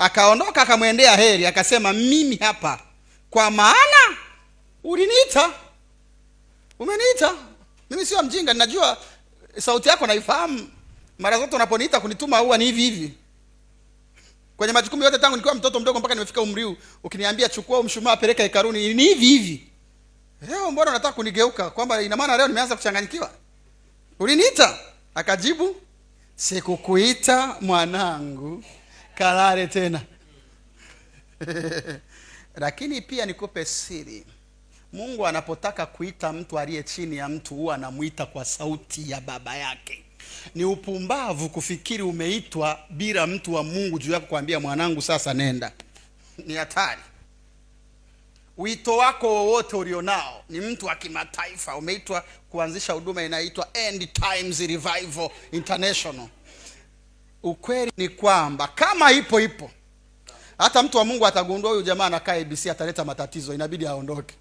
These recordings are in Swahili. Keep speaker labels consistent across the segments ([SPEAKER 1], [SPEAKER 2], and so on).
[SPEAKER 1] Akaondoka akamwendea Heri akasema, mimi hapa kwa maana uliniita. Umeniita. Mimi sio mjinga, ninajua sauti yako naifahamu. Mara zote unaponiita kunituma huwa ni hivi hivi. Kwenye majukumu yote tangu nikiwa mtoto mdogo mpaka nimefika umri huu, ukiniambia chukua mshumaa peleka hekaruni, ni hivi hivi. Leo mbona unataka kunigeuka kwamba ina maana leo nimeanza kuchanganyikiwa? Uliniita. Akajibu, sikukuita mwanangu, kalale tena. Lakini pia nikupe siri. Mungu anapotaka kuita mtu aliye chini ya mtu huwa anamuita kwa sauti ya baba yake. Ni upumbavu kufikiri umeitwa bila mtu wa Mungu juu yako kuambia mwanangu sasa nenda. Ni hatari. Wito wako wowote ulionao ni mtu wa kimataifa. Umeitwa kuanzisha huduma inaitwa End Times Revival International. Ukweli ni kwamba kama ipo hata mtu wa Mungu atagundua huyu jamaa anakaa ABC ataleta matatizo, inabidi aondoke.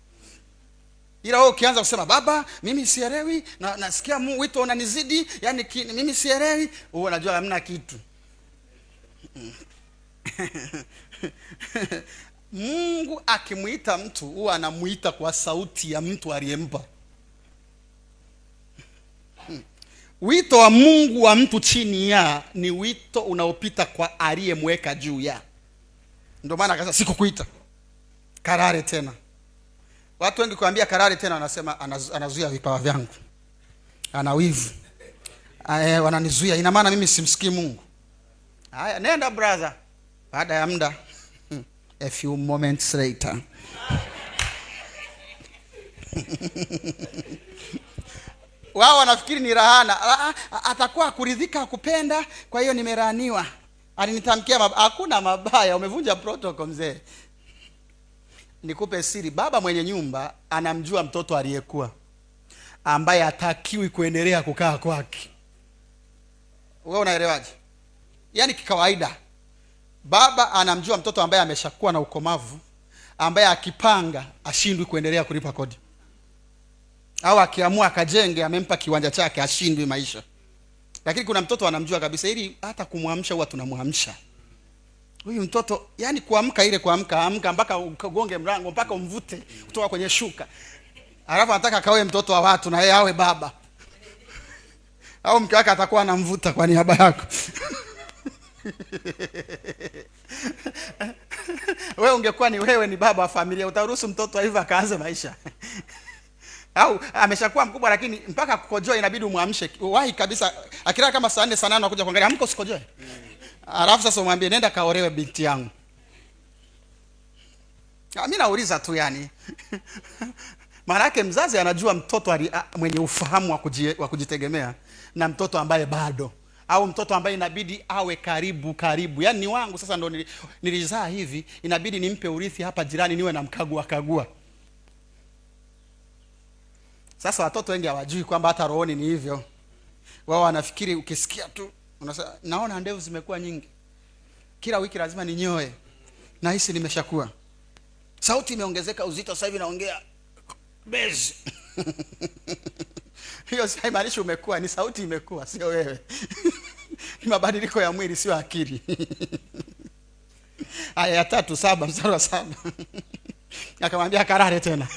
[SPEAKER 1] Ila wewe ukianza kusema baba mimi sielewi na nasikia wito unanizidi, yani mimi sielewi, wewe unajua hamna kitu. Mungu akimuita mtu huwa anamuita kwa sauti ya mtu aliyempa. Wito wa Mungu wa mtu chini ya ni wito unaopita kwa aliyemweka juu ya. Ndio maana akasema sikukuita, kalale tena. Watu wengi kuambia kalale tena wanasema anazuia vipawa vyangu, ana wivu, wananizuia, ina maana mimi simsikii Mungu. Haya, nenda brother. Baada ya muda, a few moments later, wao wanafikiri ni rahana. Atakuwa kuridhika kupenda, kwa hiyo nimeraniwa. Alinitamkia hakuna mabaya, umevunja protocol mzee. Nikupe siri, baba mwenye nyumba anamjua mtoto aliyekuwa ambaye hatakiwi kuendelea kukaa kwake. Wewe unaelewaje? Yaani kikawaida baba anamjua mtoto ambaye ameshakuwa na ukomavu, ambaye akipanga ashindwi kuendelea kulipa kodi, au akiamua akajenge amempa kiwanja chake ashindwi maisha. Lakini kuna mtoto anamjua kabisa, ili hata kumwamsha huwa tunamwamsha. Huyu mtoto yani kuamka ile amka mpaka ugonge mlango mpaka umvute kutoka kwenye shuka. Alafu anataka kawe mtoto wa watu na yeye awe baba. Au mke wake atakuwa anamvuta kwa niaba yako. Wewe ungekuwa ni wewe ni baba wa familia, utaruhusu mtoto hivyo akaanze maisha? Au ameshakuwa mkubwa lakini mpaka kukojoa inabidi umwamshe. Wahi kabisa, akilala kama saa 4 saa 8 anakuja kuangalia, amko usikojoe. Alafu sasa umwambie nenda kaolewe binti yangu. Mimi nauliza tu yani. Maana yake mzazi anajua mtoto mwenye ufahamu wa kujitegemea na mtoto ambaye bado, au mtoto ambaye inabidi awe karibu. Yaani ni wangu sasa, ndo nilizaa hivi, inabidi nimpe urithi hapa jirani, niwe na kagua. Sasa watoto wengi hawajui kwamba hata rohoni ni hivyo. Wao wanafikiri ukisikia tu unasema naona ndevu zimekuwa nyingi, kila wiki lazima ninyoe, na hisi nimeshakuwa, sauti imeongezeka uzito, sasa hivi naongea bezi. Hiyo si haimaanishi umekuwa, ni sauti imekuwa, sio wewe. Ni mabadiliko ya mwili, sio akili. Aya ya 3:7 mstari wa 7. Akamwambia kalale tena.